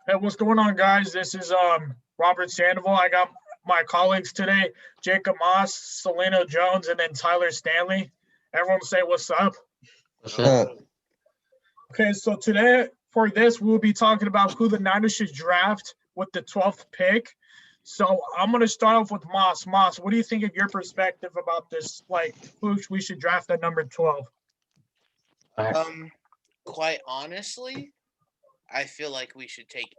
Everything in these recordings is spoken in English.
Hey, what's going on, guys? This is Robert Sandoval. I got my colleagues today, Jacob Moss, Celano Jones, and then Tyler Stanley. Everyone say what's up. What's up? Okay, so today for this, we'll be talking about who the Niners should draft with the 12th pick. So I'm going to start off with Moss. Moss, what do you think of your perspective about this? Like, who we should draft at number 12? Quite honestly, I feel like we should take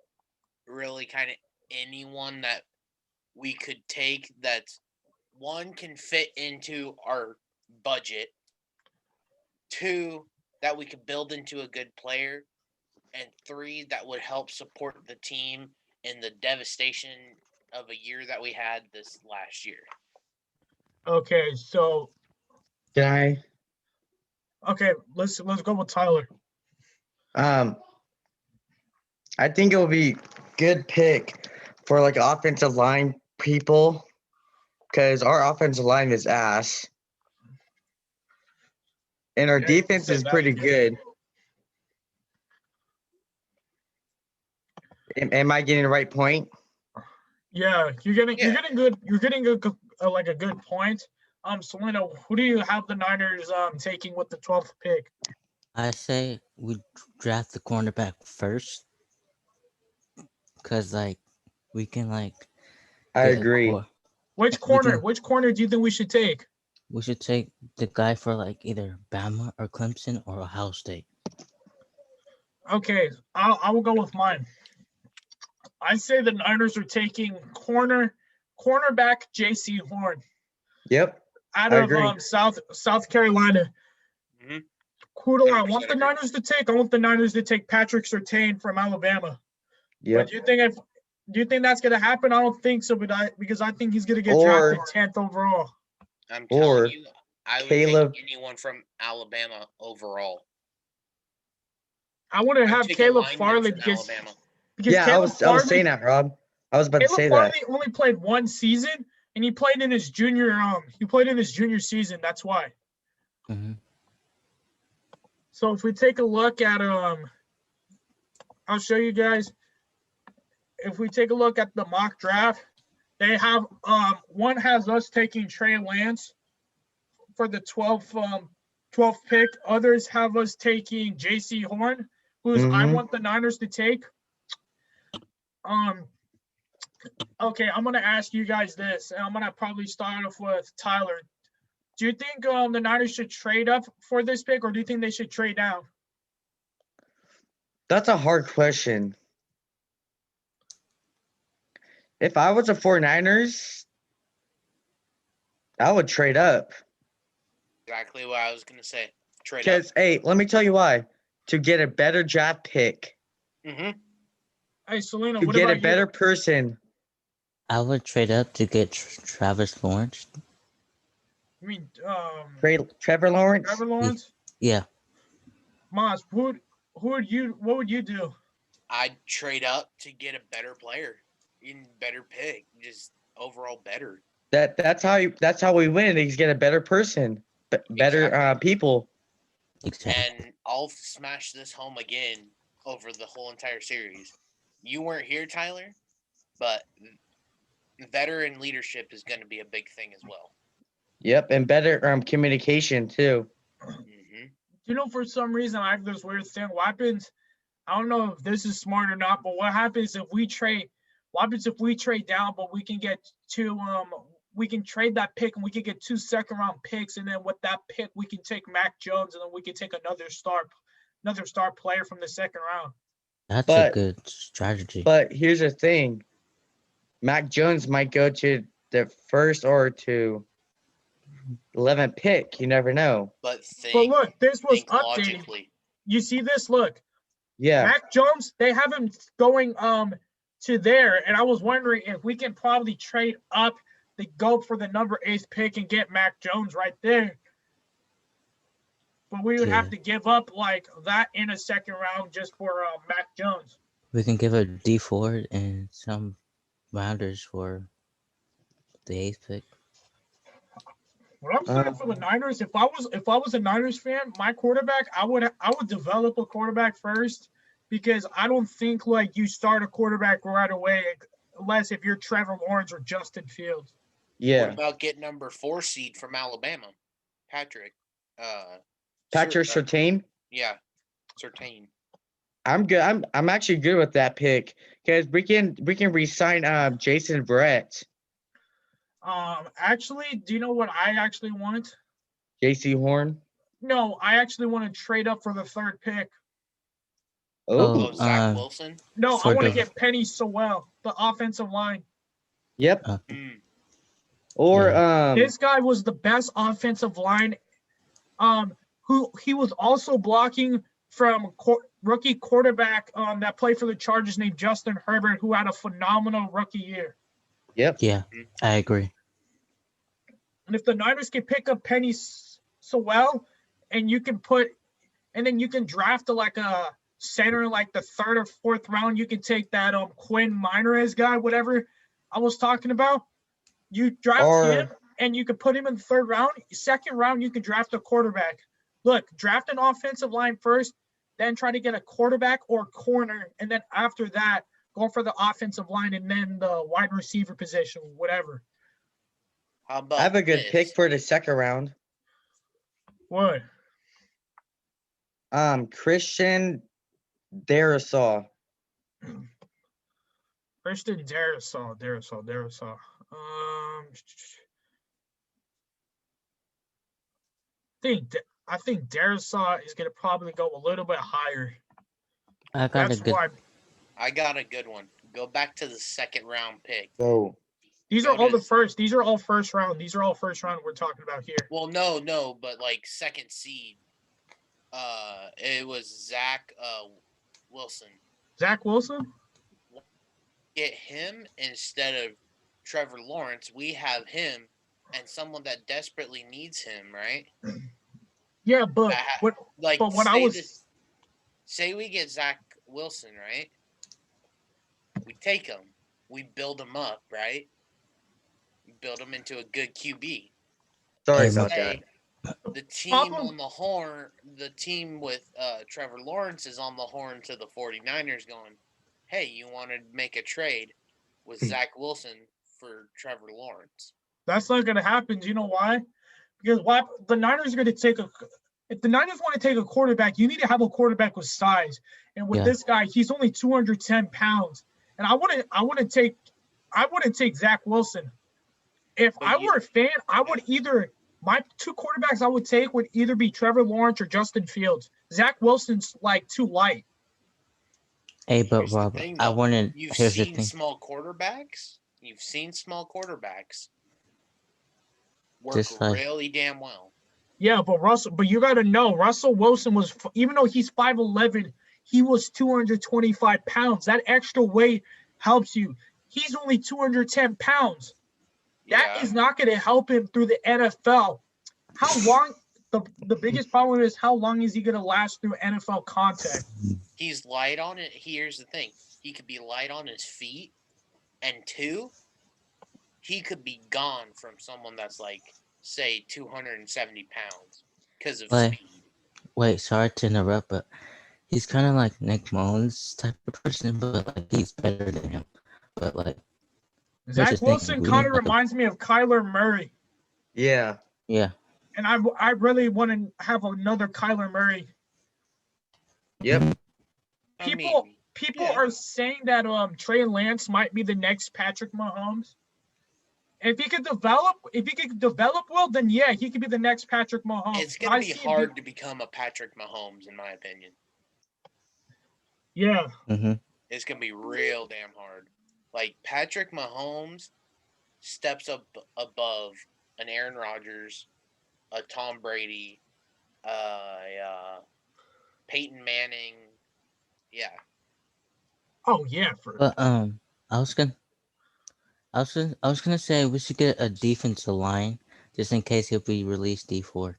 really kind of anyone that we could take that one can fit into our budget, two that we could build into a good player, and three that would help support the team in the devastation of a year that we had this last year. Okay, so Can okay, let's go with Tyler. I think it will be good pick for like offensive line people because our offensive line is ass. And our Yeah, you can defense say is that, pretty yeah. good. Am I getting the right point? Yeah, you're getting good. You're getting like a good point. Selena, who do you have the Niners taking with the 12th pick? I say we draft the cornerback first, cause like we can like. I get a agree. Which We corner? can- Which corner do you think we should take? We should take the guy for like either Bama or Clemson or Ohio State. Okay, I will go with mine. I say the Niners are taking cornerback J.C. Horn Yep. out I of agree. South Carolina. Mhm. Who do I 100% want the agree. Niners to take? I want the Niners to take Patrick Surtain from Alabama. But Yep. do you think that's gonna happen? I don't think so, because I think he's gonna get Or- drafted 10th overall. I'm Or telling you, I would Caleb- take anyone from Alabama overall. I want to I'd have take a Caleb lineman Farley from because Alabama. Yeah, I Caleb was Farley, saying that, Rob. I was about to Caleb say Farley that. only played one season, and he played in his junior season. That's why. hmm So if we take a look at I'll show you guys. If we take a look at the mock draft, they have one has us taking Trey Lance for the 12th pick. Others have us taking J.C. Horn, who's I Mhm. want the Niners to take. Okay, I'm gonna ask you guys this, and I'm gonna probably start off with Tyler. Do you think the Niners should trade up for this pick, or do you think they should trade down? That's a hard question. If I was a 49ers, I would trade up. Exactly what I was gonna say. Trade up. Because, hey, let me tell you why. To get a better draft pick, Mm-hmm. Hey, Selena, to what get a about better you? person. I would trade up to get Travis Lawrence. I mean, Trevor Lawrence? Trevor Lawrence, Yeah, Moss. What would you do? I'd trade up to get a better player, even better pick, just overall better. That's how we win. Is get a better person, better Exactly. people. exactly. And I'll smash this home again over the whole entire series. You weren't here, Tyler, but veteran leadership is going to be a big thing as well. Yep, and better communication too. Mm-hmm. You know, for some reason, I have this weird thing. What happens? I don't know if this is smart or not, but what happens if we trade? What happens if we trade down, but we can get two? We can trade that pick, and we can get 2 second-round picks, and then with that pick, we can take Mac Jones, and then we can take another star player from the second round. That's But- a good strategy. But here's the thing: Mac Jones might go to the first or to 11th pick. You never know. But But look, this was think updated. logically. You see this? Look, Yeah, Mac Jones. They have him going to there, and I was wondering if we can probably trade up to go for the number 8th pick and get Mac Jones right there. But we would have Yeah. to give up like that in a second round just for Mac Jones. We can give a D4 and some rounders for the 8th pick. What I'm saying for the Niners, if I was a Niners fan, my quarterback, I would develop a quarterback first, because I don't think like you start a quarterback right away unless if you're Trevor Lawrence or Justin Fields. What Yeah. about getting number 4 seed from Alabama, Patrick? Patrick Surtain. Yeah, Surtain. I'm good. I'm actually good with that pick because we can re-sign Jason Verrett, Actually, do you know what I actually want? JC Horn. No, I actually want to trade up for the third pick. Oh, Oh, Zach Wilson. No, I For want to the- get Penny Sewell, the offensive line. yep. Mm. Or This guy was the best offensive line. Who he was also blocking from rookie quarterback that played for the Chargers named Justin Herbert, who had a phenomenal rookie year. yep. Yeah, I agree. And if the Niners can pick up Penny Sewell, and then you can draft like a center in like the 3rd or 4th round, you can take that Quinn Miners guy, whatever I was talking about. You draft him, and you can put him in the 3rd round. 2nd round, you can draft a quarterback. Look, draft an offensive line first, then try to get a quarterback or corner, and then after that, go for the offensive line and then the wide receiver position, whatever. How about I have a good this? pick for the 2nd round. What? Christian Darrisaw. Christian Darrisaw. I think Darrisaw is gonna probably go a little bit higher. I got That's a good. why I got a good one. Go back to the 2nd round pick. So these are all the first. These are all first round. These are all first round we're talking about here. Well, no, but like 2nd seed. It was Zach Wilson. Zach Wilson? Get him instead of Trevor Lawrence. We have him and someone that desperately needs him, right? Yeah, but say we get Zach Wilson, right? We take him, we build him up, right? We build him into a good QB. sorry Hey, about that. The team on the horn, the team with Trevor Lawrence is on the horn to the 49ers going, hey, you want to make a trade with Zach Wilson for Trevor Lawrence? That's not going to happen. Do you know why? Because the Niners are going to if the Niners want to take a quarterback, you need to have a quarterback with size. And with this guy, he's only 210 pounds. And I wouldn't take Zach Wilson. If I were a fan, I would either my 2 quarterbacks I would take would either be Trevor Lawrence or Justin Fields. Zach Wilson's like too light. Hey, but Rob, I wanted. Here's the thing. Small quarterbacks. You've seen small quarterbacks work really damn well. Yeah, but you got to know, Russell Wilson was, even though he's 5'11", he was 225 pounds. That extra weight helps you. He's only 210 pounds. That is not going to help him through the NFL. How long? The biggest problem is how long is he going to last through NFL contact? He's light on it. Here's the thing. He could be light on his feet. And 2, he could be gone from someone that's like, say, 270 pounds because of speed. Wait, sorry to interrupt, but he's kind of like Nick Mullins type of person, but like he's better than him. But like Zach Wilson kind of reminds me of Kyler Murray. Yeah. Yeah. And I really want to have another Kyler Murray. Yep. People are saying that Trey Lance might be the next Patrick Mahomes. If he could develop well, then yeah, he could be the next Patrick Mahomes. It's gonna be hard to become a Patrick Mahomes, in my opinion. Yeah. Mm-hmm. It's gonna be real damn hard. Like Patrick Mahomes steps up above an Aaron Rodgers, a Tom Brady, Peyton Manning. Yeah. Oh yeah. But I was gonna say we should get a defensive line just in case if we release D4.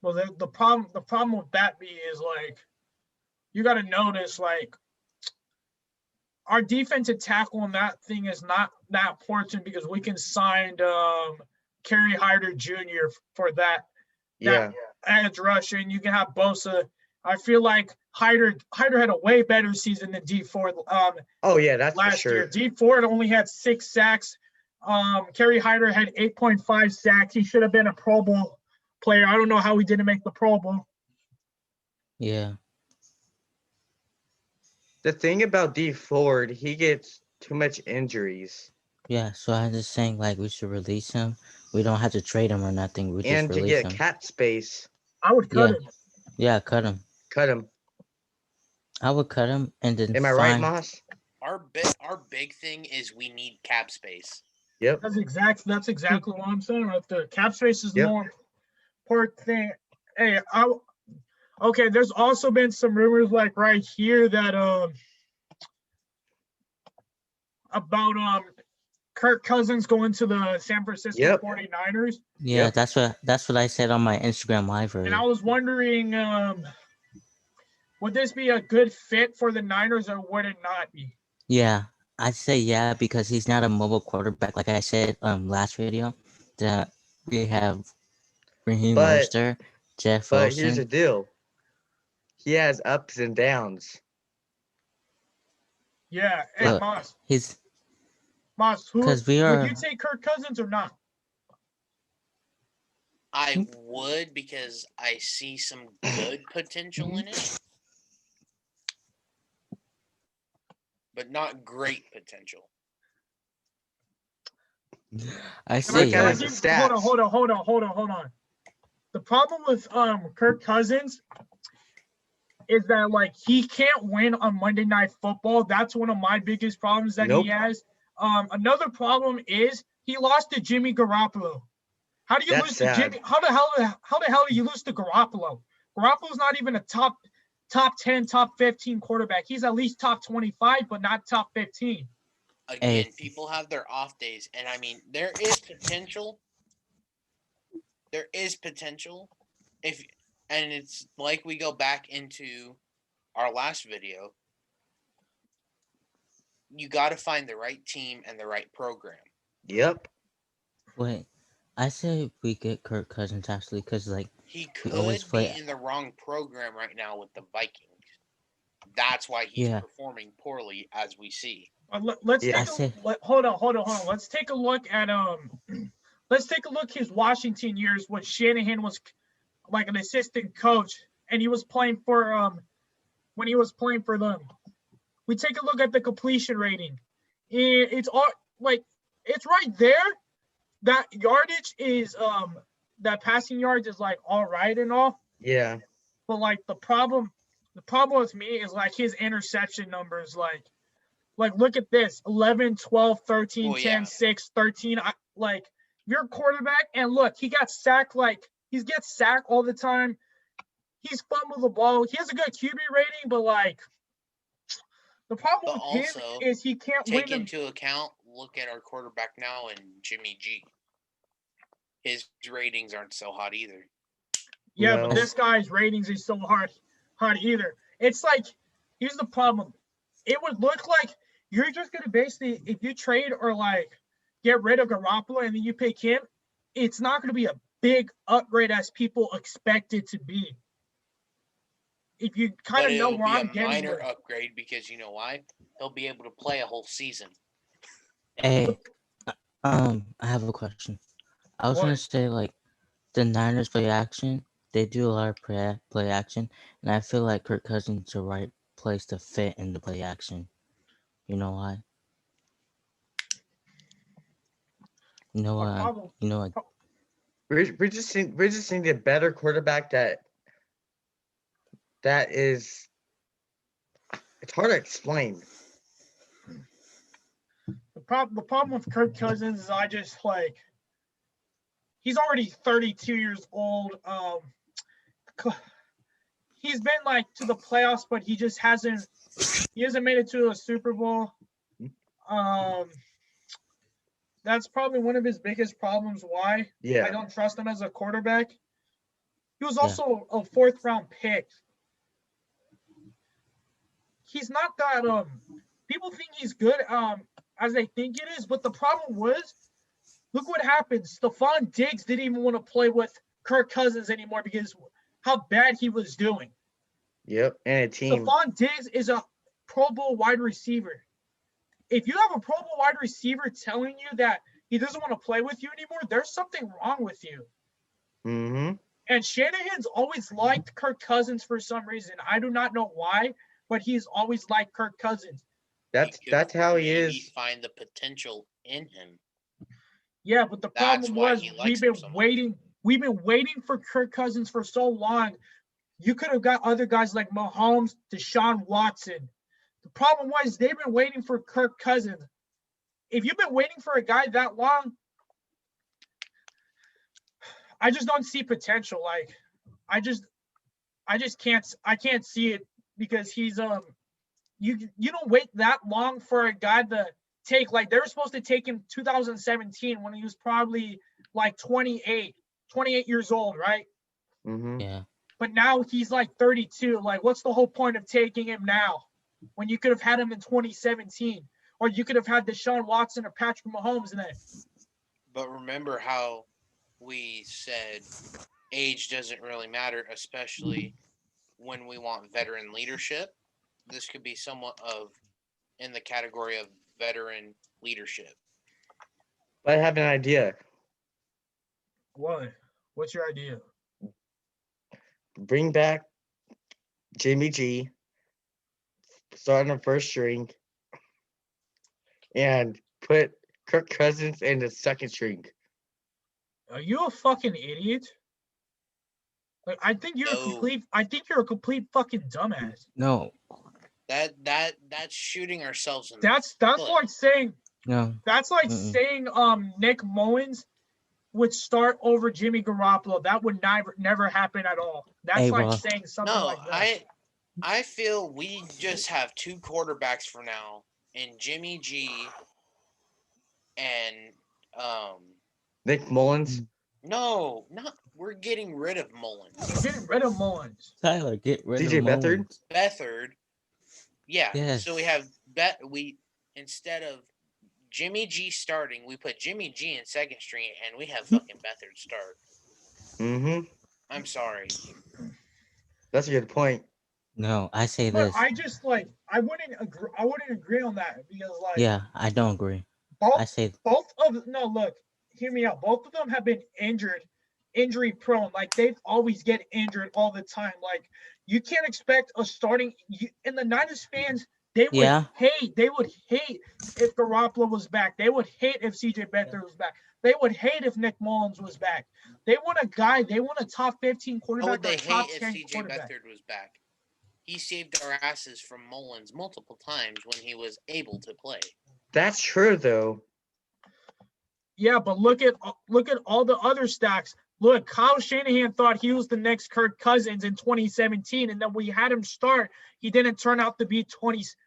Well, the problem with that is like you got to notice like our defensive tackle on that thing is not that important because we can sign Kerry Hyder Jr. for that edge rush, and you can have Bosa. I feel like Hyder had a way better season than D Ford Oh yeah, that's for last year. sure. D Ford only had 6 sacks. Kerry Hyder had 8.5 sacks. He should have been a Pro Bowl player. I don't know how he didn't make the Pro Bowl. Yeah. The thing about D Ford, he gets too much injuries. Yeah, so I'm just saying, like, we should release him. We don't have to trade him or nothing. We just And to release get him. cap space, I would cut Yeah. him. Yeah, cut him. cut him. I would cut him and then Am I right, find. Moss? Our big thing is we need cap space. Yep. That's exactly what I'm saying. Right there. Cap space is the Yep. more important thing. Hey, okay. There's also been some rumors like right here that about Kirk Cousins going to the San Francisco Yep. 49ers. Yeah, Yep. that's what I said on my Instagram live And I earlier. was wondering, would this be a good fit for the Niners or would it not be? Yeah, I'd say yeah because he's not a mobile quarterback. Like I said last video, that we have Raheem But- Mostert, Jeff But here's the Wilson. deal. He has ups and downs. Yeah. Hey, Look, Moss, He's who 'Cause we would are- you take Kirk Cousins or not? I would because I see some good potential in it, but not great potential. I say Look at yeah. his stats. Hold on. The problem with Kirk Cousins is that like he can't win on Monday Night Football. That's one of my biggest problems that Nope. he has. Another problem is he lost to Jimmy Garoppolo. How do you That's lose sad. to Jimmy? How the hell do you lose to Garoppolo? Garoppolo's not even a top 10, top 15 quarterback. He's at least top 25, but not top 15. Again, Hey. people have their off days, and I mean there is potential. There is potential, and it's like we go back into our last video. You got to find the right team and the right program. Yep. Wait, I say we get Kirk Cousins actually because like He We could always be play- in the wrong program right now with the Vikings. That's why he's Yeah. performing poorly, as we see. Let's Yeah. hold on. Let's take a look at let's take a look his Washington years when Shanahan was like an assistant coach and he was playing for when he was playing for them. We take a look at the completion rating. It's all like it's right there. That yardage is that passing yards is like all right and all, Yeah. but like the problem with me is like his interception numbers like look at this 11 12 13 Oh, 10 yeah. 6 13 like you're a quarterback and look he got sacked like he gets sacked all the time. He's fumbled the ball. He has a good QB rating, but like the problem But with him also, is he can't win Take them. into account, look at our quarterback now and Jimmy G. His ratings aren't so hot either. Yeah, No. but this guy's ratings is so hard either. It's like here's the problem. It would look like you're just gonna basically if you trade or like get rid of Garoppolo and then you pick him, it's not gonna be a big upgrade as people expect it to be. If you kind But of know it'll where be I'm a getting minor with. upgrade because you know why? He'll be able to play a whole season. Hey, I have a question. I was gonna What? say like the Niners play action. They do a lot of play action, and I feel like Kirk Cousins is the right place to fit in the play action. You know why? You know Our what? problem- You know what? We just need a better quarterback that is. It's hard to explain. The problem with Kirk Cousins is I just like he's already 32 years old. He's been like to the playoffs, but he just hasn't made it to a Super Bowl. That's probably one of his biggest problems. Why I Yeah. don't trust him as a quarterback. He was Yeah. also a 4th round pick. He's not that people think he's good as they think it is, but the problem was look what happened. Stephon Diggs didn't even want to play with Kirk Cousins anymore because how bad he was doing. Yep, and a team. Stephon Diggs is a Pro Bowl wide receiver. If you have a Pro Bowl wide receiver telling you that he doesn't want to play with you anymore, there's something wrong with you. Mm-hmm. And Shanahan's always liked Kirk Cousins for some reason. I do not know why, but he's always liked Kirk Cousins. That's how he maybe is. find the potential in him. Yeah, but the That's problem why was he likes we've been him so much. waiting. We've been waiting for Kirk Cousins for so long. You could have got other guys like Mahomes, Deshaun Watson. The problem was they've been waiting for Kirk Cousins. If you've been waiting for a guy that long, I just don't see potential. Like, I just can't see it because he's you don't wait that long for a guy to take, like, they were supposed to take him 2017 when he was probably like 28 years old, right? Mm-hmm. Yeah. But now he's like 32. Like, what's the whole point of taking him now when you could have had him in 2017, or you could have had Deshaun Watson or Patrick Mahomes in it? But remember how we said age doesn't really matter, especially when we want veteran leadership. This could be somewhat of in the category of veteran leadership. But I have an idea. What? What's your idea? Bring back Jimmy G, start on the first string, and put Kirk Cousins in the second string. Are you a fucking idiot? Like, I think you're a complete fucking dumbass. No. That's shooting ourselves in the That's foot. like saying No. that's like Mm-mm. saying Nick Mullins would start over Jimmy Garoppolo. That would never happen at all. That's Hey, like Ross. saying something No, like that. I feel we just have two quarterbacks for now in Jimmy G and Nick Mullins. no, not we're getting rid of Mullins. You're getting rid of Mullins. Tyler, get rid DJ of Beathard? Mullins. Beathard. Yeah. Yes. So we have instead of Jimmy G starting, we put Jimmy G in second string and we have fucking Beathard start. Mm-hmm. I'm sorry. That's a good point. No, I say But this. I just like I wouldn't agree on that because like Yeah, I don't agree. both I say look, hear me out. Both of them have been injury prone. Like they always get injured all the time. Like you can't expect a starting in the Niners fans. They would hate if Garoppolo was back. They would hate if CJ Beathard was back. They would hate if Nick Mullins was back. They want a top 15 quarterback. How would they or a top hate if 10 CJ quarterback. Beathard was back? He saved our asses from Mullins multiple times when he was able to play. That's true, though. Yeah, but look at all the other stacks. Look, Kyle Shanahan thought he was the next Kirk Cousins in 2017, and then we had him start. He didn't turn out to be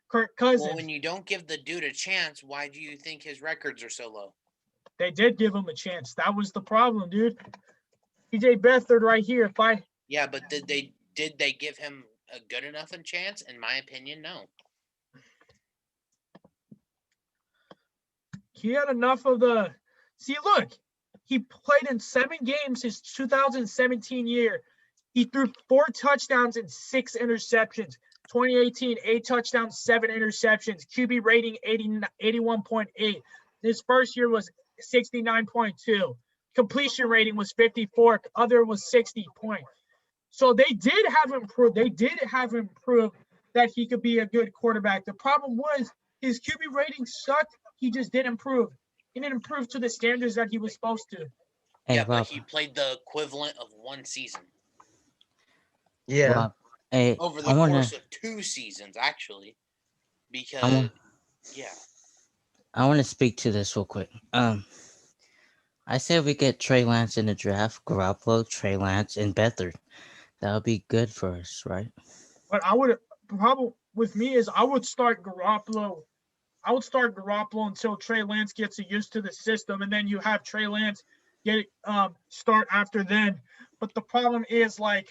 Kirk Cousins. Well, when you don't give the dude a chance, why do you think his records are so low? They did give him a chance. That was the problem, dude. TJ Beathard right here. Yeah, but did they give him a good enough a chance? In my opinion, no. He had enough of the. See, look, he played in 7 games his 2017 year. He threw 4 touchdowns and 6 interceptions. 2018, 8 touchdowns, 7 interceptions. QB rating 81.8. His first year was 69.2. Completion rating was 54. Other was 60 points. So they did have him prove. They did have him prove that he could be a good quarterback. The problem was his QB rating sucked. He just didn't improve. He didn't improve to the standards that he was supposed to. Hey, Yeah, Rob. but he played the equivalent of 1 season. Yeah. Rob, hey, Over the course of 2 seasons, actually. Because, yeah. I want to speak to this real quick. I said we get Trey Lance in the draft, Garoppolo, Trey Lance, and Beathard. That would be good for us, right? But the problem with me is I would start Garoppolo. I would start Garoppolo until Trey Lance gets used to the system, and then you have Trey Lance start after then. But the problem is, like,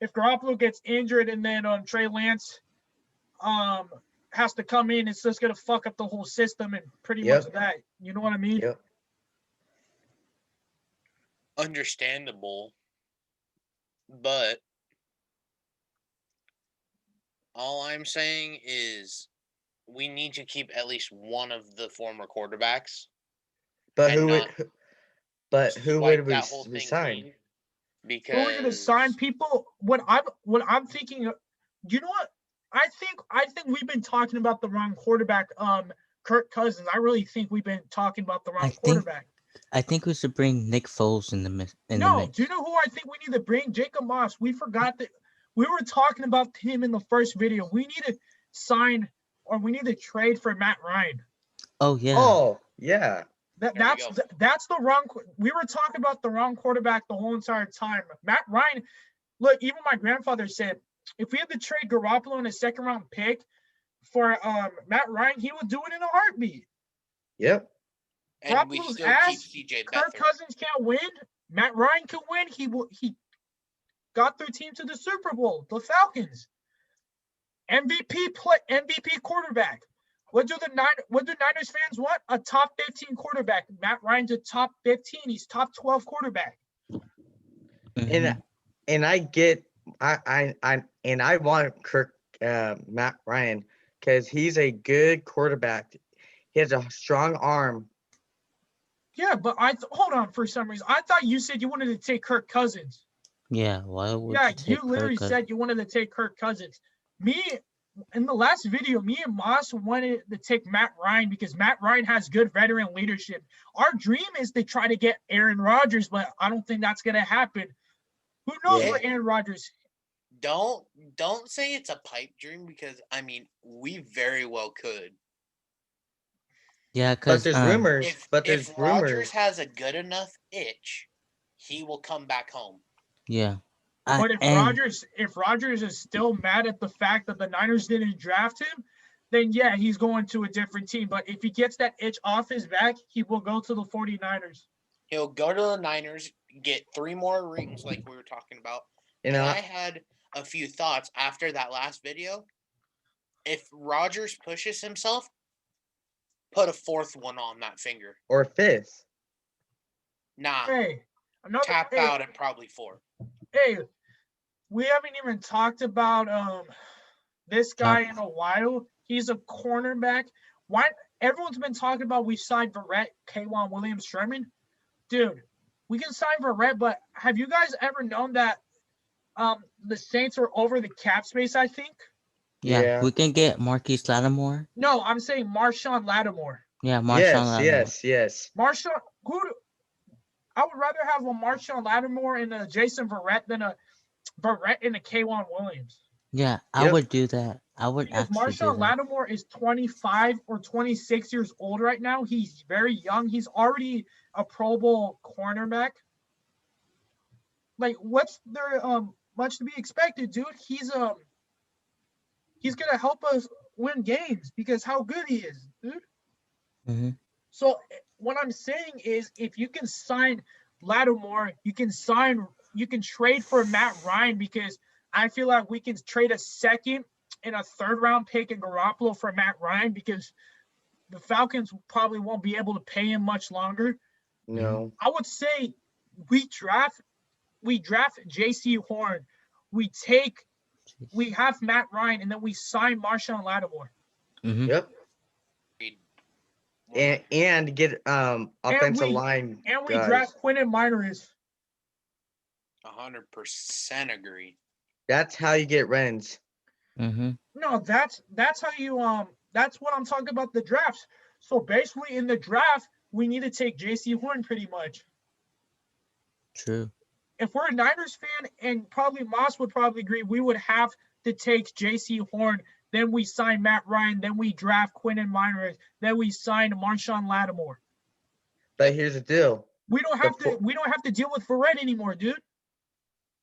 if Garoppolo gets injured and then Trey Lance has to come in, it's just gonna fuck up the whole system and pretty much that. You know what I mean? Yep. Understandable. But All I'm saying is we need to keep at least one of the former quarterbacks. But And who would? not Who wipe would we that whole thing resign? clean. Who are we gonna sign Because people? What I'm thinking. You know what? I think we've been talking about the wrong quarterback. Kirk Cousins. I really think we've been talking about the I wrong think quarterback. I think we should bring Nick Foles in the mix. No, do you know who I think we need to bring? Jacob Moss. We forgot that we were talking about him in the first video. We need to sign or we need to trade for Matt Ryan. Oh yeah. Oh yeah. That's the wrong. We were talking about the wrong quarterback the whole entire time. Matt Ryan. Look, even my grandfather said if we had to trade Garoppolo in a second round pick for Matt Ryan, he would do it in a heartbeat. Yep. and we Garoppolo's still keep ass. CJ Kirk Beathard. Cousins can't win. Matt Ryan can win. He got their team to the Super Bowl, the Falcons. MVP quarterback. What do Niners fans want? A top 15 quarterback. Matt Ryan's a top 15. He's top 12 quarterback. Mhm. And I get I want Matt Ryan because he's a good quarterback. He has a strong arm. Yeah, but hold on for some reason. I thought you said you wanted to take Kirk Cousins. Yeah. Why would Yeah, you take you literally Kirk said you wanted to take Kirk Cousins. Me, in the last video, me and Moss wanted to take Matt Ryan because Matt Ryan has good veteran leadership. Our dream is to try to get Aaron Rodgers, but I don't think that's going to happen. Who knows Yeah. for Aaron Rodgers? Don't say it's a pipe dream because I mean we very well could. Yeah, But because there's rumors. If Rodgers has a good enough itch, he will come back home. yeah. But if And Rodgers is still mad at the fact that the Niners didn't draft him, then yeah, he's going to a different team. But if he gets that itch off his back, he will go to the 49ers. He'll go to the Niners, get 3 more rings like we were talking about. You And know, I had a few thoughts after that last video. If Rodgers pushes himself, put a 4th one on that finger. or fifth. Nah, Hey, tap out at probably 4. Hey, we haven't even talked about this guy in a while. He's a cornerback. Why everyone's been talking about we signed Verrett, K'Wan Williams, Sherman. Dude, we can sign Verrett, but have you guys ever known that the Saints are over the cap space, I think? yeah, we can get Marquise Lattimore. No, I'm saying Marshawn Lattimore. Yeah, Marshawn Lattimore. Yes. Marshawn, I would rather have a Marshawn Lattimore and a Jason Verrett than a Verrett and a K'Wan Williams. Yeah, I would do that. I would Because actually do Marshawn that. Lattimore is 25 or 26 years old right now. He's very young. He's already a Pro Bowl cornerback. Like, what's there much to be expected, dude? He's gonna help us win games because how good he is, dude. Mm-hmm. So what I'm saying is, if you can sign Lattimore, you can trade for Matt Ryan because I feel like we can trade a second and a 3rd round pick in Garoppolo for Matt Ryan because the Falcons probably won't be able to pay him much longer. No. I would say we draft JC Horn. We have Matt Ryan, and then we sign Marshawn Lattimore. Mm-hmm. Yep. And get offensive line. And we guys. draft Quentin Meinerz. 100% agree. That's how you get Renz. Mm-hmm. No, that's how you that's what I'm talking about the drafts. So basically in the draft, we need to take JC Horn pretty much. True. If we're a Niners fan, and probably Moss would probably agree, we would have to take JC Horn. Then we sign Matt Ryan. Then we draft Quentin Meinerz. Then we sign Marshawn Lattimore. But here's the deal. We don't have to deal with Verrett anymore, dude.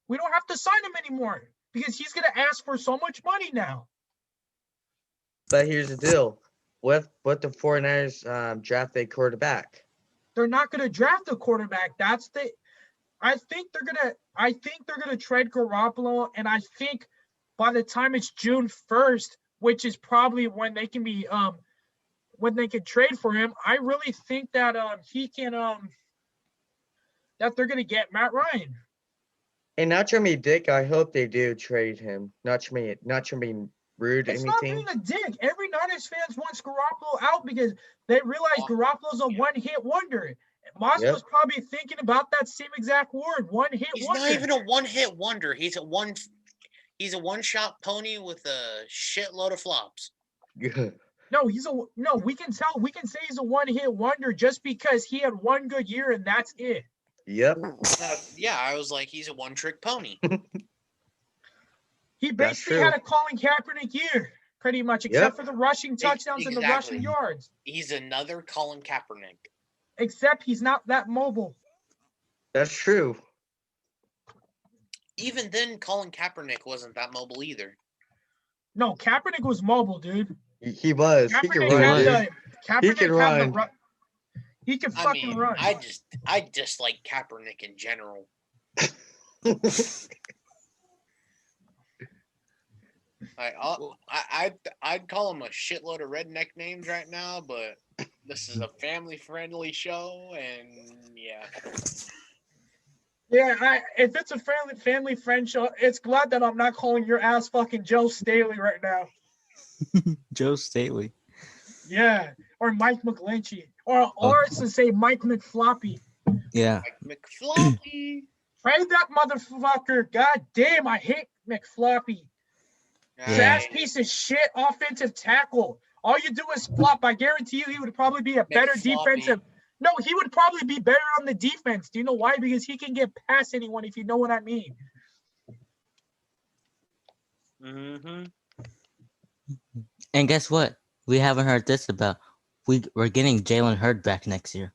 We don't have to sign him anymore because he's gonna ask for so much money now. But here's the deal. What the 49ers draft a quarterback? They're not gonna draft a quarterback. I think they're gonna trade Garoppolo, and I think by the time it's June 1st, which is probably when they can trade for him, I really think that he can that they're gonna get Matt Ryan. And not to me, Dick. I hope they do trade him. Not to me, rude It's not anything. being a dick. Every Niners fans wants Garoppolo out because they realize Garoppolo's a one-hit wonder. Moss Yep. was probably thinking about that same exact word, one-hit He's wonder. not even a one-hit wonder. He's a one-shot pony with a shitload of flops. No, we can say he's a one-hit wonder just because he had one good year and that's it. Yep. Yeah, I was like, he's a one-trick pony. He That's basically true. had a Colin Kaepernick year, pretty much, except for the rushing touchdowns and the rushing yards. He's another Colin Kaepernick. Except he's not that mobile. That's true. Even then, Colin Kaepernick wasn't that mobile either. No, Kaepernick was mobile, dude. He was. He can run, dude. He can run. He can fucking run. I just like Kaepernick in general. I'd call him a shitload of redneck names right now, but this is a family-friendly show, and yeah. Yeah, if it's a family friend show, it's glad that I'm not calling your ass fucking Joe Staley right now. Joe Staley. Yeah, or Mike McGlinchey, or it's to say Mike McFloppy. Yeah. Mike McFloppy. Trade that motherfucker. God damn, I hate McFloppy. Trash piece of shit offensive tackle. All you do is flop. I guarantee you he would probably be a better defensive. No, he would probably be better on the defense. Do you know why? Because he can get past anyone, if you know what I mean. Mm-hmm. And guess what? We haven't heard this about. We're getting Jalen Hurd back next year.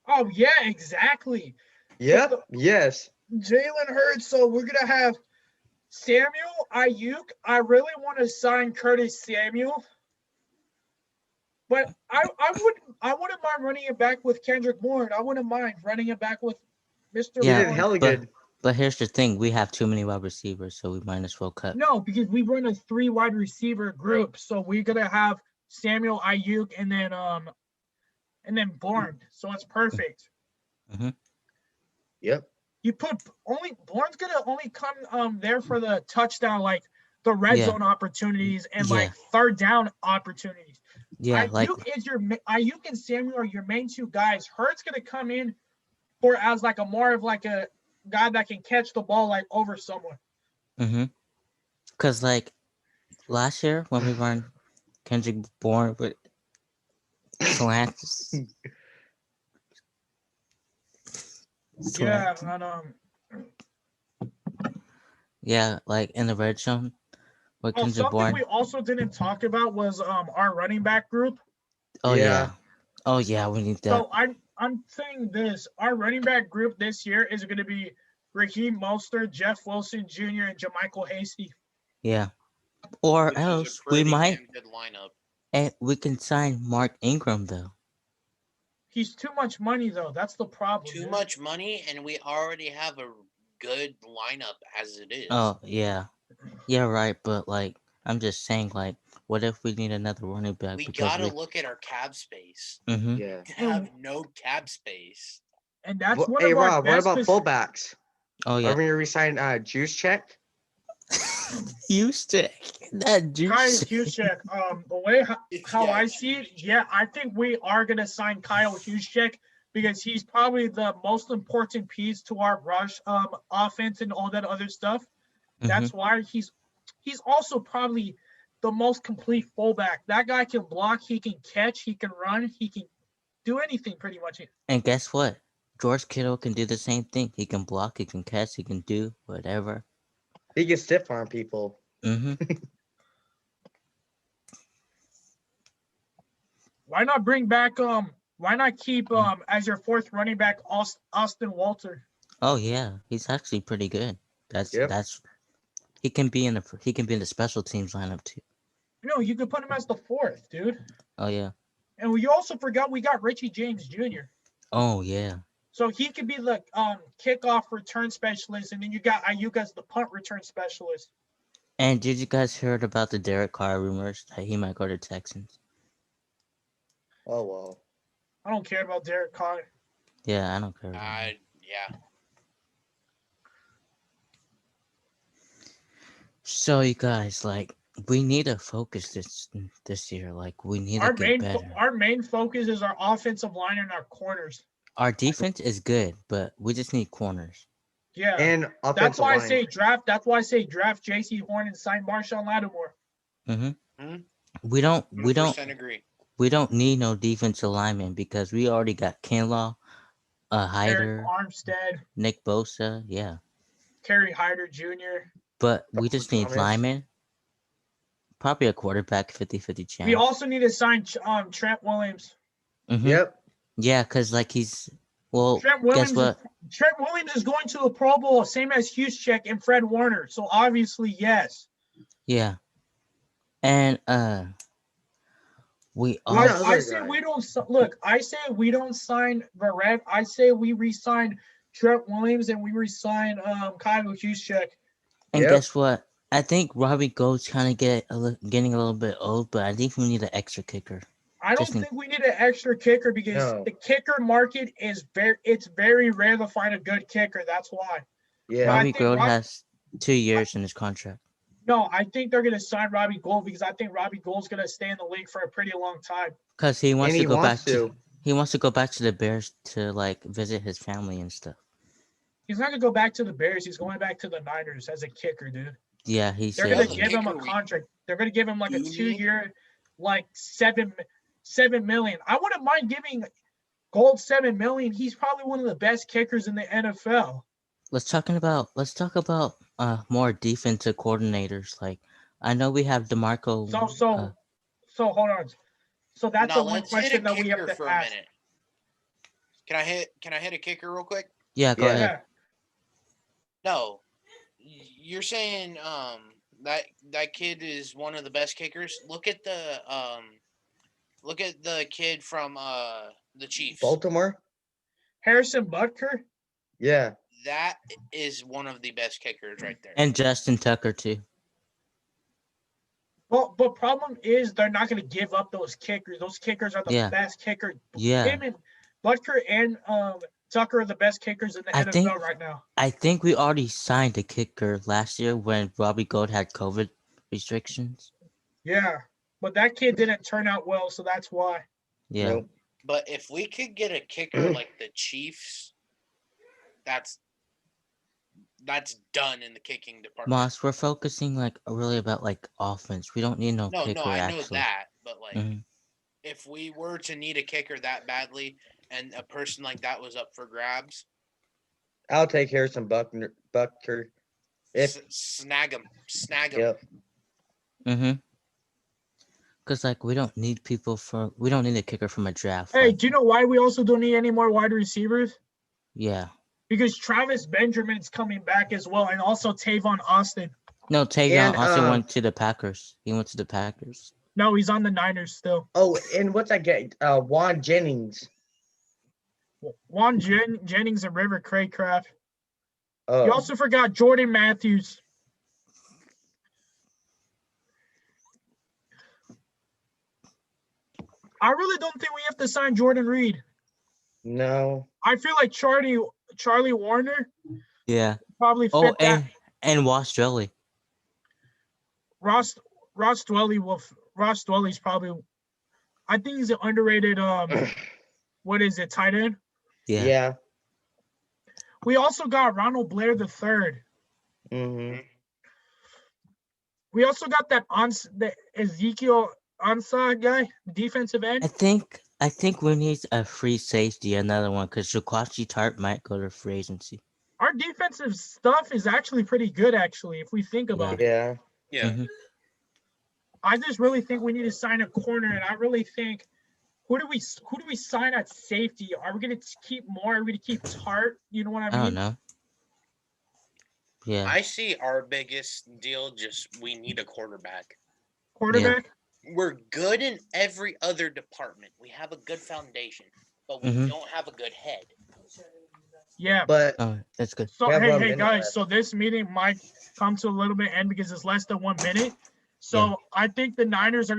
Oh, yeah, exactly. Yep. Yes. Jalen Hurd. So we're going to have Samuel Ayuk. I really want to sign Curtis Samuel. But I wouldn't mind running it back with Kendrick Bourne. I wouldn't mind running it back with Mr. He did Bourne. hella good. But here's the thing: we have too many wide receivers, so we might as well cut. No, because we run a 3 wide receiver group, so we're gonna have Samuel Ayuk and then Bourne. So it's perfect. Mm-hmm. Yep. You put Bourne's gonna only come there for the touchdown, like the red zone opportunities and like third down opportunities. Yeah, Ayuk and Samuel are your main 2 guys. Hurt's gonna come in for as like a more of like a guy that can catch the ball like over someone. Mm-hmm. Cause like last year when we run Kendrick Bourne with slants. Yeah, and yeah, like in the red zone. Something we also didn't talk about was our running back group. Oh yeah. Oh yeah, we need that. So I'm saying this: our running back group this year is going to be Raheem Mostert, Jeff Wilson Jr., and Jermichael Hasty. Yeah. Or else we might. Good lineup. And we can sign Mark Ingram though. He's too much money though. That's the problem. Too much money, and we already have a good lineup as it is. Oh yeah. Yeah, right, but like I'm just saying, like, what if we need another running back? We gotta look at our cap space. Mm-hmm. Yeah. We have no cap space. And that's one hey of our Rob, what about fullbacks? Oh yeah. Are we gonna resign Juice Check? Juice that Juice. Juszczyk. The way how I see it, yeah, I think we are gonna sign Kyle Juszczyk because he's probably the most important piece to our rush offense and all that other stuff. That's why he's also probably the most complete fullback. That guy can block, he can catch, he can run, he can do anything pretty much. And guess what? George Kittle can do the same thing. He can block, he can catch, he can do whatever. He can stiff arm people. Mm-hmm. Why not bring back why not keep as your 4th running back Austin Walter? Oh yeah, he's actually pretty good. That's he can be in the special teams lineup too. No, you could put him as the 4th, dude. Oh yeah. And we also forgot we got Richie James Jr. Oh yeah. So he could be the kickoff return specialist, and then you got Ayuk as the punt return specialist. And did you guys heard about the Derek Carr rumors that he might go to Texans? Oh well. I don't care about Derek Carr. Yeah, I don't care. Yeah. So you guys, like, we need to focus this year. Like we need to get better. Our main focus is our offensive line and our corners. Our defense is good, but we just need corners. Yeah, And that's offensive why I line. say draft. That's why I say draft J.C. Horn and sign Marshawn Lattimore. We don't 100% agree. we don't need no defensive lineman because we already got Kinlaw, Eric Hyder, Armstead, Nick Bosa, yeah. Kerry Hyder Jr. But we just need Thomas. linemen. Probably a quarterback 50-50 chance. We also need to sign Trent Williams. Mhm. Yep. Yeah, because like he's well. Trent Guess what? Williams is going to the Pro Bowl, same as Juszczyk and Fred Warner. So obviously, yes. Yeah. And we Who's I, the also other I say guy? we don't look. I say we don't sign Verrett. I say we re-sign Trent Williams and we re-sign Kyle Juszczyk. and Yep. guess what? I think Robbie Gold's kind of getting a little bit old, but I think we need an extra kicker. I don't Just in- think we need an extra kicker because No. the kicker market is very rare to find a good kicker. That's why. Yeah. Robbie think Gold Rob- has 2 years in his contract. No, I think they're gonna sign Robbie Gold because I think Robbie Gold's gonna stay in the league for a pretty long time. Cause he wants And to he go wants back to. he wants to go back to the Bears to like visit his family and stuff. He's not gonna go back to the Bears. He's going back to the Niners as a kicker, dude. Yeah, he They're said gonna As a give him a kicker, we contract. They're gonna give him like a do need- 2-year, like $7 million. I wouldn't mind giving Gold $7 million. He's probably one of the best kickers in the NFL. let's talk about more defensive coordinators. Like I know we have DeMarco. So hold on. So that's now the one let's hit a question that we have kicker to for a ask. minute. Can I hit a kicker real quick? Yeah, go Yeah. ahead. Yeah. No, you're saying that kid is one of the best kickers. Look at the kid from the Chiefs. Baltimore. Harrison Butker. Yeah. That is one of the best kickers right there. And Justin Tucker too. Well, but problem is they're not going to give up those kickers. Those kickers are the Yeah. best kicker. Yeah. Him and Butker and Tucker are the best kickers in the I NFL think- right now. I think we already signed a kicker last year when Robbie Gold had COVID restrictions. Yeah, but that kid didn't turn out well, so that's why. Yeah. Nope. But if we could get a kicker like the Chiefs, that's done in the kicking department. Moss, we're focusing like really about like offense. We don't need no No, kicker I know actually. that, but like Mhm. if we were to need a kicker that badly and a person like that was up for grabs, I'll take Harrison Butker. If snag him. yep. Cause like we don't need a kicker from a draft. Hey, like- do you know why we also don't need any more wide receivers? yeah. Because Travis Benjamin's coming back as well, and also Tavon Austin. No, Tavion And, also went to the Packers. He went to the Packers. No, he's on the Niners still. Oh, and what's that guy? Juan Jennings. Juan Jennings and River Craycraft. Oh, You also forgot Jordan Matthews. I really don't think we have to sign Jordan Reed. no. I feel like Charlie Warner Yeah. probably fit Oh, that. and Wastrelli. Ross Dwelly's probably. I think he's an underrated. What is it? Tight end. Yeah. Yeah. We also got Ronald Blair III. Mm-hmm. We also got the Ezekiel Ansah guy, defensive end. I think we need a free safety, another one, because Jaquachi Tart might go to free agency. Our defensive stuff is actually pretty good, actually, if we think about it. Yeah. Yeah. Mhm. I just really think we need to sign a corner, and I really think who do we sign at safety? Are we gonna keep Moore? Are we gonna keep Tart? You know what I I mean? don't know. Yeah. I see our biggest deal we need a quarterback. Quarterback. We're good in every other department. We have a good foundation, but we Mhm. don't have a good head. Yeah. But Oh, that's good. So We have 1 hey minute guys, left. so this meeting might come to a little bit end because it's less than 1 minute. So I think the Niners are